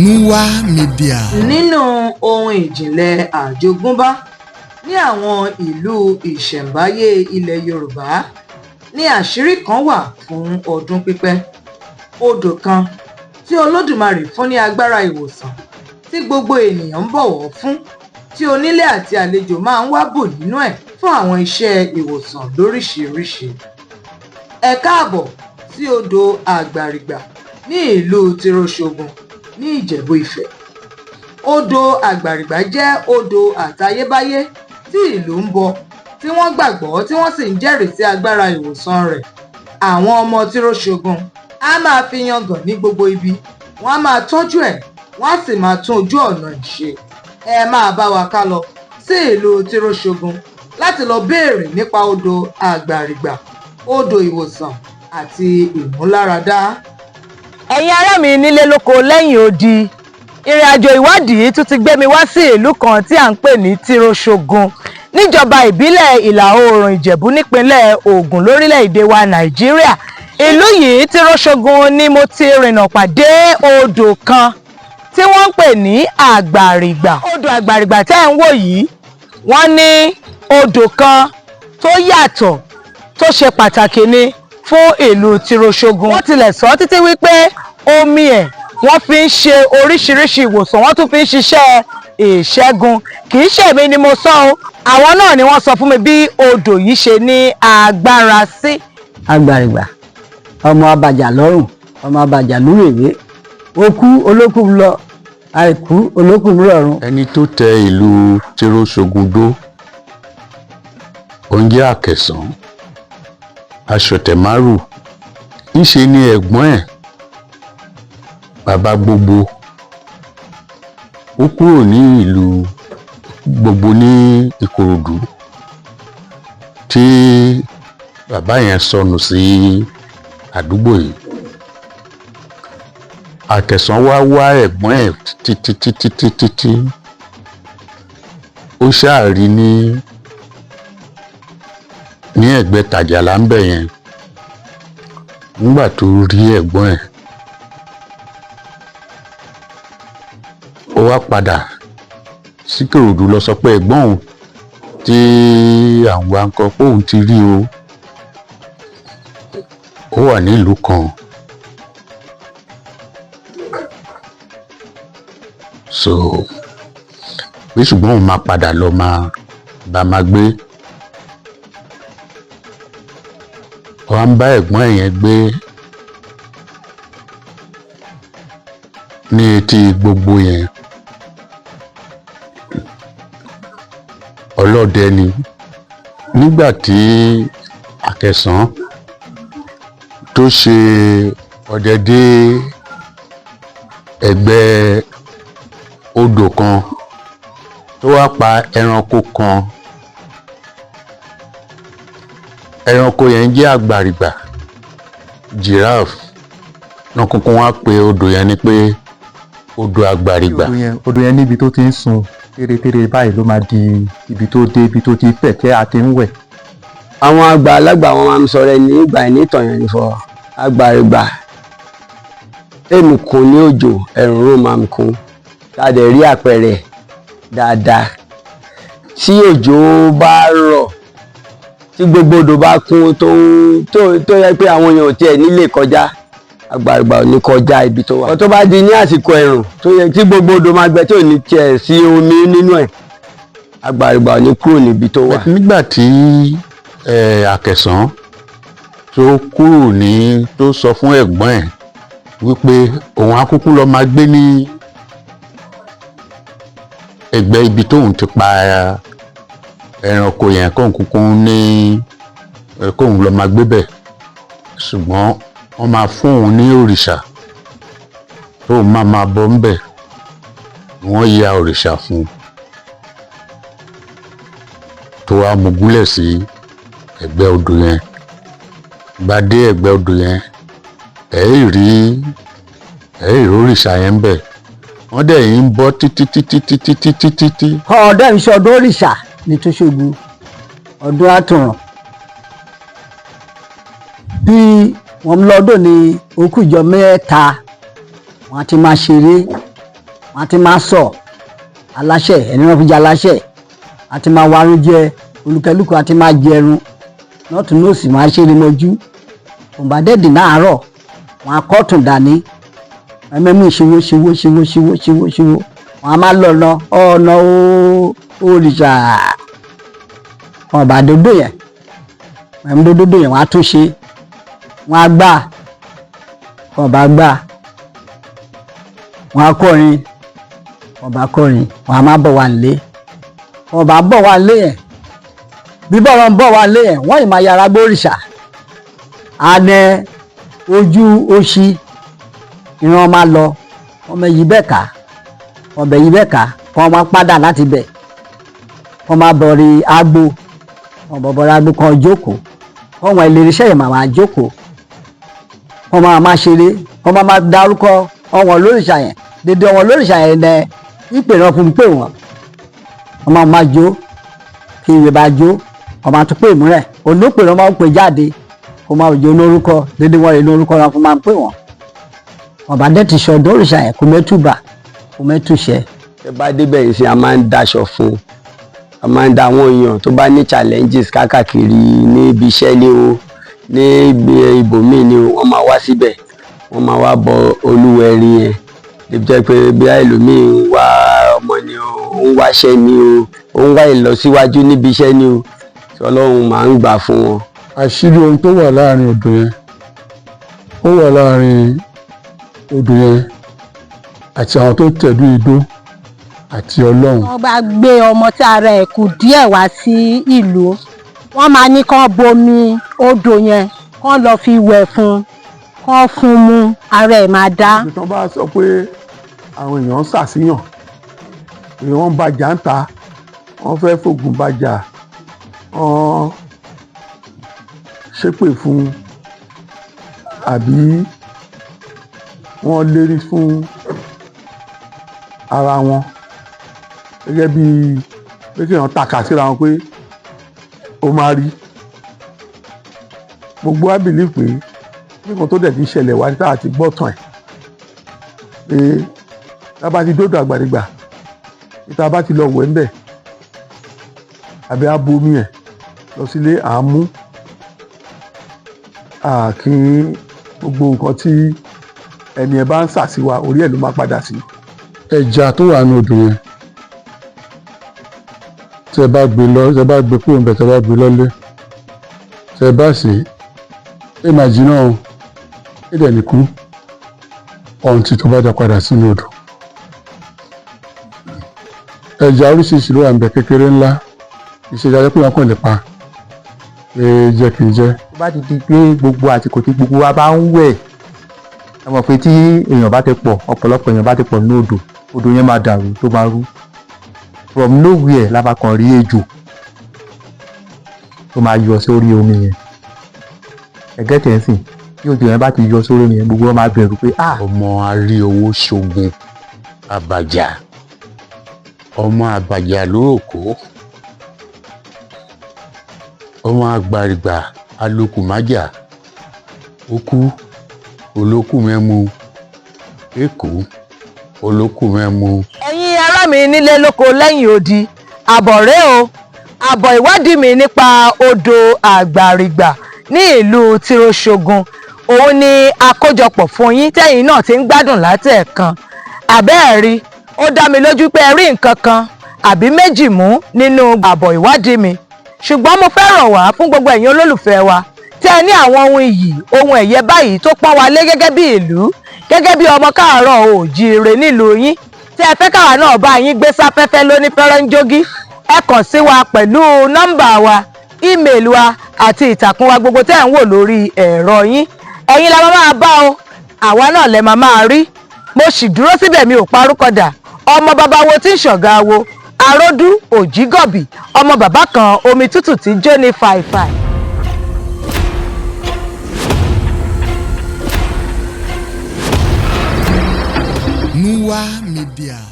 Nuwa Media. Nínú ohun ìjìnlẹ̀ àjogúnbá ní àwọn ìlú ìṣẹ̀ǹbáyé ilẹ̀ Yorùbá ní àṣírí kan wà fún ọdún pípẹ́. Odò kan tí Olódùmarè fún ní agbára ìwòsàn tí gbogbo ènìyàn ń bọ̀wọ̀ fún, tí onílé àti àlejò máa ń wá bù nínú ẹ̀ fún àwọn iṣẹ́ ìwòsàn lóríṣiríṣi. Ẹ káàbọ̀ sí odò Àgbàrìgbà ní ìlú Tiroshogun ní Ìjẹ̀bú Ifẹ̀. Odò Àgbàrìgbà jẹ́ odò àtayébáyé tí ìlú ń bọ, tí wọ́n gbàgbọ́ tí wọ́n sì ń jẹ́rìí sí agbára ìwòsàn rẹ̀. Àwọn ọmọ Tiroshogun á máa fi yangàn ní gbogbo ibi, wọ́n á máa tọ́jú ẹ̀, wọ́n á sì máa tún ojú ọ̀nà ẹ̀ ṣe. Ẹ máa bá wa ká lọ sí ìlú Tiroshogun láti lọ béèrè nípa odò Àgbàrìgbà, odò ìwòsàn àti ìmúláradá. Ẹ̀yin ará mi nílé lóko lẹ́yìn odi, ìrìn àjò ìwádìí tún ti gbé mi wá sí ìlú kan tí à ń pè ní Tiroshogun níjọba ìbílẹ̀ ìlà oòrùn Ìjẹ̀bú nípínlẹ̀ Ògùn lórílẹ̀‐èdè wa Nàìjíríà. Ìlú yìí Tiroshogun ni mo ti rìnnà pàdé odò kan tí wọ́n ń pè ní Àgbàrìgbà. Odò Àgbàrìgbà tẹ́ ń wò yìí, wọ́n ní odò kan tó yàtọ̀ tó ṣe pàtàkì ni fún ìlú Tiroshogun. Wọ́n tilẹ̀ sọ títí wípé omi ẹ̀ wọ́n fi ń ṣe oríṣiríṣi ìwòsàn, wọ́n tún fi ń ṣiṣẹ́ ìṣẹ́gun. Kì í ṣèmi ni mo sọ o, àwọn náà ni wọ́n sọ fún mi bí odò yìí ṣe ní agbára sí. Àgbàrìgbà ọmọ abàjà lọ́rùn, ọmọ abàjà lúrèwé, okú olókùn lọ, àìkú olókùn rọ̀run. Ẹni tó tẹ ìlú Tiroshogun dó, oúnjẹ Àkẹsàn, Aṣọ̀tẹ̀márù, ńṣe ni ẹ̀gbọ́n ẹ̀ bàbá Gbogbo. Ó kúrò ní ìlú Gbogbo ní Ìkòròdú tí bàbá yẹn sọnù sí àdúgbò yìí. Àkẹsàn wá ẹ̀gbọ́n ẹ̀ títí ó ṣáàrí ní ẹ̀gbẹ́ Tàjàlá ń bẹ̀ yẹn. Nígbà tó rí ẹ̀gbọ́n ẹ̀, ó wá padà sí Ìkòròdú lọ sọ pé ẹ̀gbọ́n òun tí àwọn akọ pé òun ti rí o, ó wà nílùú kan. So pé ṣùgbọ́n òun máa padà lọ máa gbé. Wọ́n ń bá ẹ̀gbọ́n ẹ̀ yẹn gbé ní etí Gbogbo yẹn. Ọlọ́dẹ ni. Nígbà tí Àkẹsàn tó ṣe ọdẹ dé ẹ̀gbẹ́ odò kan tó wá pa ẹranko kan. Ẹranko yẹn jẹ́ Àgbàrìgbà, giraffe. Náà kúkú wá pé odò yẹn ni pé odò Àgbàrìgbà. Odò yẹn níbi tó ti ń sun tẹ́rẹ́tẹ́rẹ́ báyìí ló máa di ibi tó dé, ibi tó ti fẹ̀ tẹ́ a ti ń wẹ̀. Àwọn àgbàlagbà wọn máa ń sọ̀rọ̀ ní ìgbà ní ìtọ̀yàn nífọ̀ Àgbàrìgbà. Èmi kún ní òjò, ẹ̀rùn ró máa ń kún. Tàdé rí àpẹẹrẹ dáadáa. Tí òjò bá rọ̀, tí gbogbo odò bá kún tó yẹ pé àwọn èèyàn ò tiẹ̀ nílé kọjá, Àgbàrìgbà ò ní kọjá ibi tó wà. Tó bá di ní àsìkò ẹ̀rùn tó yẹ tí gbogbo odò máa gbẹ tí ò ní tiẹ̀ sí omi nínú ẹ̀, Àgbàrìgbà ò ní kúrò níbi tó wà. Nígbà tí Àkẹsàn tó kúrò tó sọ fún ẹ̀gbọ́n ẹ̀ wípé òun á kúkú lọ máa gbé ní ẹ̀gbẹ́ ibi tóun ti pa ẹranko yẹn, kóun lọ máa gbé bẹ̀. Ṣùgbọ́n wọ́n máa fún òun ní òrìṣà tóun máa bọ́ ń bẹ̀. Wọ́n ya òrìṣà fún un tó wá mú gúnlẹ̀ sí ẹ̀gbẹ́ odò yẹn. Bá dé ẹ̀gbẹ́ odò yẹn, ẹ̀ rí òrìṣà yẹn ń bẹ̀. Wọ́n dẹ̀ yìí ń bọ́ títí. Ọ̀dọ́ ìṣọdún òrìṣà ní Tiroshogun, ọdún àtùràn. Bí wọ́n lọ́dọ̀ ní okùjọ mẹ́ta wọ́n ti máa ṣeré wọ́n ti máa sọ aláṣẹ ẹni wọ́n fi jẹ aláṣẹ àti máa warun jẹ olùkẹ́lùkù àti máa jẹrun lọ́tún lósì máa ṣe é mọ́jú òǹbàdẹ́dì náàárọ̀ wọn akọ́tún dání ẹmẹ́mú ṣíwó wọn a máa lọ ọ̀nà òrìṣà ọba dodo yẹn ẹmú dodo yẹn wọn á tún ṣe wọn á gbà ọba gbà wọn á kọrin ọba kọrin wọn a máa bọ̀ wá nílé ọba bọ̀ wá nílé yẹn bíbọ̀ wọn bọ̀ wá nílé yẹn wọ́n yìí máa yára gbóríṣà ànẹ ojú oṣì ìran máa lọ ọmọ yìí bẹ́ẹ̀ ká ọbẹ̀ yìí bẹ́ẹ̀ ká kọ́ máa padà láti bẹ̀ kọ́ máa bọ̀rì agbo kọ́ bọ̀rì agbo kan jókòó kọ́ wọn ìlérí iṣẹ́ yẹn máa jókòó kọ́ máa ṣeré kọ́ máa dárúkọ ọwọ́n lóríṣà yẹn dédé ọwọ́n lóríṣà yẹn nẹ ìpè náà fún pé wọ́n máa jó kí ìwé bá jó wọ́n máa tún pè mú rẹ̀ olópè náà máa ń pè jáde kó máa jẹ́ olórúkọ dédé wọ́n rè lórúkọ náà fún máa ń pè wọ́n ọba dẹ́ ti sọ ọdún òrìṣà yẹn kó mẹ́tùbà kó mẹ́tùṣẹ́. ẹ bá débẹ̀ yìí sí a máa ń daṣọ fún a máa ń da àwọn èèyàn tó bá ní challenges káàkiri ní ibi iṣẹ́ ni o ní ibòmíì ni o wọ́n máa wá síbẹ̀ wọ́n máa wá bọ olúwẹ̀rí yẹn débi jẹ́ pé bí ẹlòmíì ń wá ọmọ ni o ń wáṣẹ́ ni o ó ń wá ìlọsíwájú níbi iṣẹ́ ni o tí Ọlọ́run máa ń gbà fún wọn. àṣírí ohun tó wà láàrin odò yẹn ó wà láàrin odò yẹn àti àwọn tó tẹ̀dú idó àti Ọlọ́run. wọ́n bá gbé ọmọ tí ara ẹ̀ kù díẹ̀ wá sí ìlú wọ́n máa ní kán bomi odò yẹn kán lọ fi wẹ̀ fún kán fún mu ara ẹ̀ máa dá. ibi tí wọ́n bá sọ pé àwọn èèyàn ń ṣàṣìyàn èèyàn ń bàjá ń ta wọ́n fẹ́ fògùn bàjá wọ́n ṣépè fún àbí wọ́n lérí fún ara wọn gẹ́gẹ́ bí pé kí èèyàn tàkà síra wọn pé ó máa rí gbogbo wa believe pé nǹkan tó dẹ̀ ti ṣẹlẹ̀ wá níta àti gbọ́tàn ẹ̀ pé tábà ti dódò Àgbàrìgbà níta bá ti lọ wẹ̀ ń bẹ̀ àbí abomi ẹ̀ lọ sílé àámú kí gbogbo nǹkan tí ẹni ẹ bá ń sà sí wa orí ẹ̀ ló máa padà sí. ẹja tó wà ní odò yẹn tẹ bá gbé kúrò níbẹ̀ tẹ bá gbé lọ́lé tẹ bá sè é máa jiná o é dẹ̀ ní kú ọ̀ǹtì tó bá dá padà sínú odò. ẹja oríṣiríṣi ló wà níbẹ̀ kékeré ńlá ìṣèjà pé wọn kàn lè pa pé jẹ́ kí n jẹ́. tó bá ti di pé gbogbo àsìkò tí gbogbo wa bá ń wẹ̀ ẹ mọ̀ pé tí èèyàn bá ti pọ̀ ọ̀pọ̀lọpọ̀ èèyàn bá ti pọ̀ ní odò yẹn máa dàrú tó máa rú from nowhere la bá kàn rí ejò tó máa yọ sórí omi yẹn ẹ̀gẹ́ tẹ̀sìn tí ejò yẹn bá ti yọ sórí omi yẹn gbogbo wọn máa bẹ̀rù pé ọmọ arí owó ṣogun àbàjá ọmọ àbàjá lóròkó ọmọ Àgbàrìgbà alókùmájà ó kú olókùmẹ́mu èkó olókùmẹ́mu. ẹ̀yin ará mi nílé lóko lẹ́yìn odi àbọ̀ rèé o àbọ̀ ìwádìí mi nípa odò Àgbàrìgbà ní ìlú Tìróṣògùn òun ni àkójọpọ̀ fún yín tẹ́yìn náà ti ń gbádùn látẹ̀ẹ̀kan àbẹ́ẹ̀rí ó dá mi lójú pé ẹ rí nǹkan kan àbí méjì mú nínú àbọ̀ ìwádìí mi ṣùgbọ́n mo fẹ́ rọ̀ wá fún gbogbo ẹ̀yin olólùfẹ́ wa tẹ́ ẹ ní àwọn ohun iyì ohun ẹ̀yẹ báyìí tó pọ́n wa lé gẹ́gẹ́ bí ìlú gẹ́gẹ́ bí ọmọ káàárọ̀ oòjíire nílùú yín tí ẹ fẹ́ káwa náà bá yín gbé sáfẹ́fẹ́ lóní fẹ́rẹ́ńjógí ẹ kàn sí wa pẹ̀lú nọ́mbà wa ímeèlì wa àti ìtàkùn wa gbogbo tẹ́ ẹ̀ ń wò lórí ẹ̀rọ yín ẹ̀yin la máa bá o àwa náà lẹ máa rí mo sì dúró síbẹ̀ mi ò parúkọdà ọmọ bàbá wo tí ń ṣọ̀gá wo Arodu Òjígọ̀bì ọmọ bàbá kan omi tútù tí jó ní fàìfàì. Nuwa Media.